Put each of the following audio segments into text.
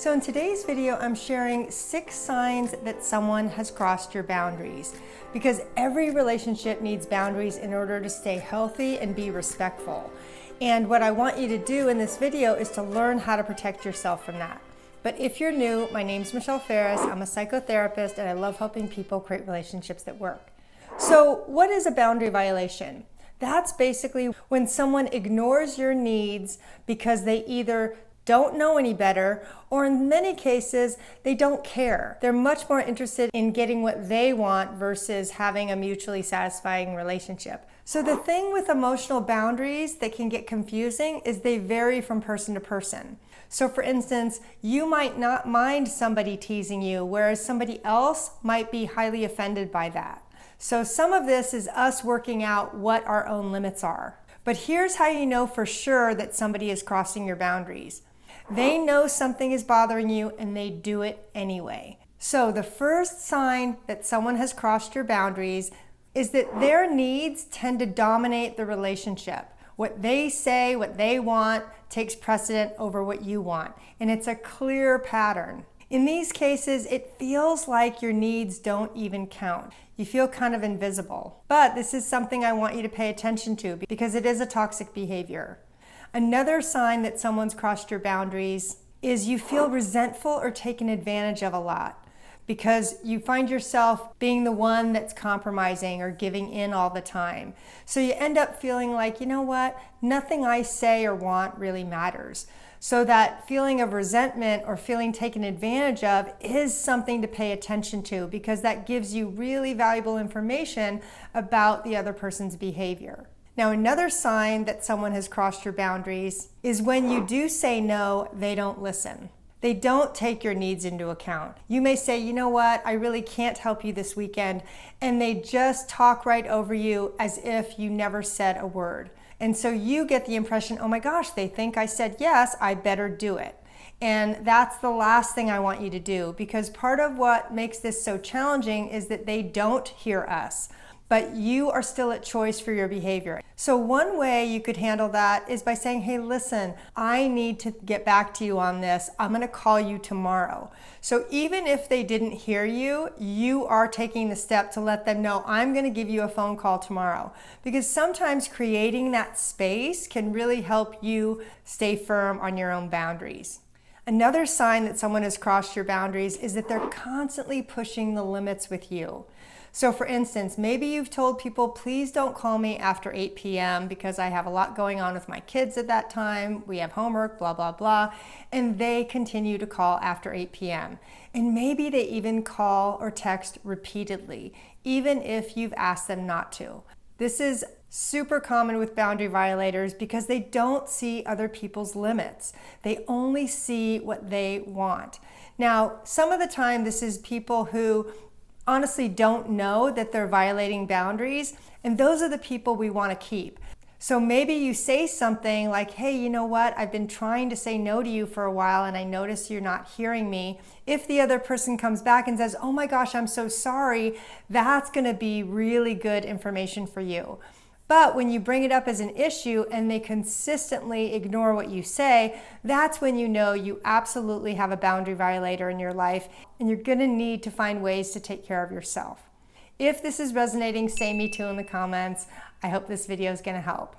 So in today's video, I'm sharing 6 signs that someone has crossed your boundaries, because every relationship needs boundaries in order to stay healthy and be respectful. And what I want you to do in this video is to learn how to protect yourself from that. But if you're new, my name's Michelle Ferris. I'm a psychotherapist and I love helping people create relationships that work. So what is a boundary violation? That's basically when someone ignores your needs because they either don't know any better, or in many cases, they don't care. They're much more interested in getting what they want versus having a mutually satisfying relationship. So the thing with emotional boundaries that can get confusing is they vary from person to person. So for instance, you might not mind somebody teasing you, whereas somebody else might be highly offended by that. So some of this is us working out what our own limits are. But here's how you know for sure that somebody is crossing your boundaries. They know something is bothering you and they do it anyway. So the first sign that someone has crossed your boundaries is that their needs tend to dominate the relationship. What they say, what they want, takes precedent over what you want. And it's a clear pattern. In these cases, it feels like your needs don't even count. You feel kind of invisible. But this is something I want you to pay attention to because it is a toxic behavior. Another sign that someone's crossed your boundaries is you feel resentful or taken advantage of a lot because you find yourself being the one that's compromising or giving in all the time. So you end up feeling like, you know what, nothing I say or want really matters. So that feeling of resentment or feeling taken advantage of is something to pay attention to because that gives you really valuable information about the other person's behavior. Now, another sign that someone has crossed your boundaries is when you do say no, they don't listen. They don't take your needs into account. You may say, you know what, I really can't help you this weekend, and they just talk right over you as if you never said a word. And so you get the impression, oh my gosh, they think I said yes, I better do it. And that's the last thing I want you to do, because part of what makes this so challenging is that they don't hear us. But you are still at choice for your behavior. So one way you could handle that is by saying, hey, listen, I need to get back to you on this. I'm gonna call you tomorrow. So even if they didn't hear you, you are taking the step to let them know, I'm gonna give you a phone call tomorrow. Because sometimes creating that space can really help you stay firm on your own boundaries. Another sign that someone has crossed your boundaries is that they're constantly pushing the limits with you. So for instance, maybe you've told people, please don't call me after 8 p.m. because I have a lot going on with my kids at that time. We have homework, blah, blah, blah. And they continue to call after 8 p.m. And maybe they even call or text repeatedly, even if you've asked them not to. This is super common with boundary violators because they don't see other people's limits. They only see what they want. Now, some of the time this is people who honestly don't know that they're violating boundaries, and those are the people we want to keep. So maybe you say something like, hey, you know what, I've been trying to say no to you for a while and I notice you're not hearing me. If the other person comes back and says, oh my gosh, I'm so sorry, that's going to be really good information for you. But when you bring it up as an issue and they consistently ignore what you say, that's when you know you absolutely have a boundary violator in your life and you're going to need to find ways to take care of yourself. If this is resonating, say me too in the comments. I hope this video is going to help.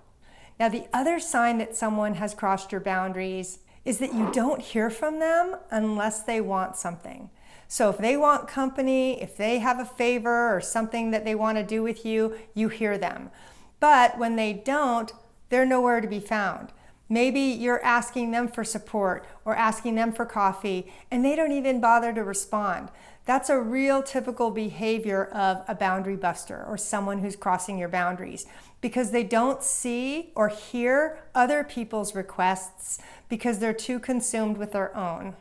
Now, the other sign that someone has crossed your boundaries is that you don't hear from them unless they want something. So if they want company, if they have a favor or something that they want to do with you, you hear them. But when they don't, they're nowhere to be found. Maybe you're asking them for support or asking them for coffee and they don't even bother to respond. That's a real typical behavior of a boundary buster or someone who's crossing your boundaries because they don't see or hear other people's requests because they're too consumed with their own.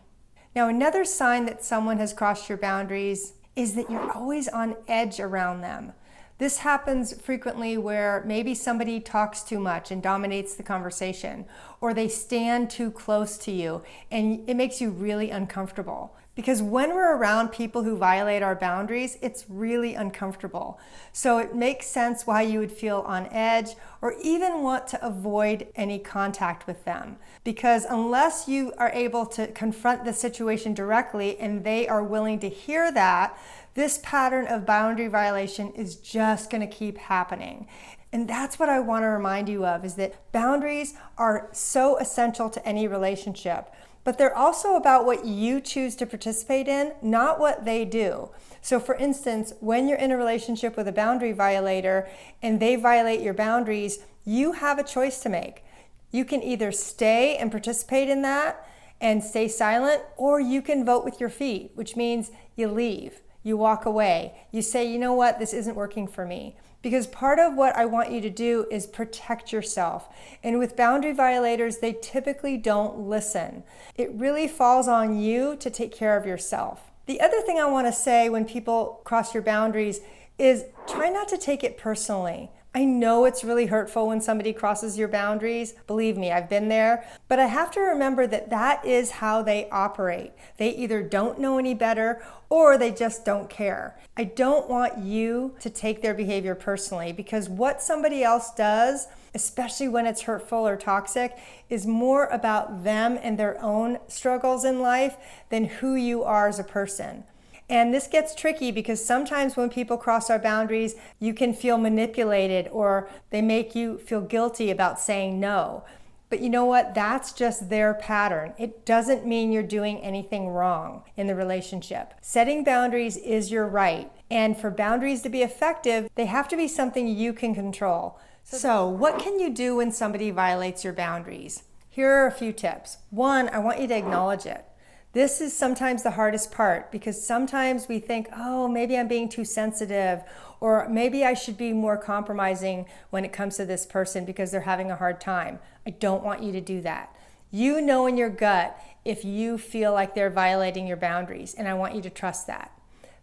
Now, another sign that someone has crossed your boundaries is that you're always on edge around them. This happens frequently where maybe somebody talks too much and dominates the conversation, or they stand too close to you and it makes you really uncomfortable. Because when we're around people who violate our boundaries, it's really uncomfortable. So it makes sense why you would feel on edge or even want to avoid any contact with them. Because unless you are able to confront the situation directly and they are willing to hear that, this pattern of boundary violation is just going to keep happening. And that's what I want to remind you of, is that boundaries are so essential to any relationship. But they're also about what you choose to participate in, not what they do. So for instance, when you're in a relationship with a boundary violator and they violate your boundaries, you have a choice to make. You can either stay and participate in that and stay silent, or you can vote with your feet, which means you leave, you walk away, you say, you know what, this isn't working for me. Because part of what I want you to do is protect yourself. And with boundary violators, they typically don't listen. It really falls on you to take care of yourself. The other thing I want to say when people cross your boundaries is try not to take it personally. I know it's really hurtful when somebody crosses your boundaries. Believe me, I've been there. But I have to remember that that is how they operate. They either don't know any better or they just don't care. I don't want you to take their behavior personally, because what somebody else does, especially when it's hurtful or toxic, is more about them and their own struggles in life than who you are as a person. And this gets tricky because sometimes when people cross our boundaries, you can feel manipulated or they make you feel guilty about saying no. But you know what? That's just their pattern. It doesn't mean you're doing anything wrong in the relationship. Setting boundaries is your right. And for boundaries to be effective, they have to be something you can control. So what can you do when somebody violates your boundaries? Here are a few tips. One, I want you to acknowledge it. This is sometimes the hardest part, because sometimes we think, oh, maybe I'm being too sensitive, or maybe I should be more compromising when it comes to this person because they're having a hard time. I don't want you to do that. You know in your gut if you feel like they're violating your boundaries, and I want you to trust that.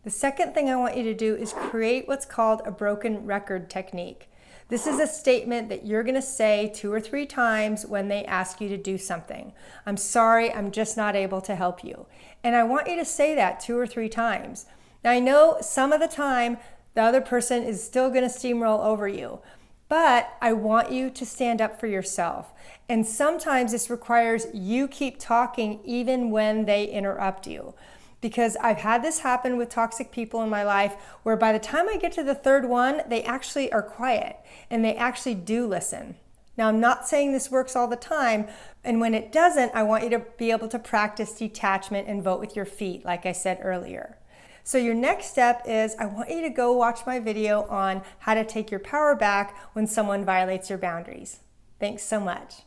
The second thing I want you to do is create what's called a broken record technique. This is a statement that you're going to say 2 or 3 times when they ask you to do something. I'm sorry, I'm just not able to help you. And I want you to say that 2 or 3 times. Now I know some of the time the other person is still going to steamroll over you, but I want you to stand up for yourself. And sometimes this requires you keep talking even when they interrupt you. Because I've had this happen with toxic people in my life where by the time I get to the 3rd one, they actually are quiet and they actually do listen. Now, I'm not saying this works all the time, and when it doesn't, I want you to be able to practice detachment and vote with your feet, like I said earlier. So your next step is I want you to go watch my video on how to take your power back when someone violates your boundaries. Thanks so much.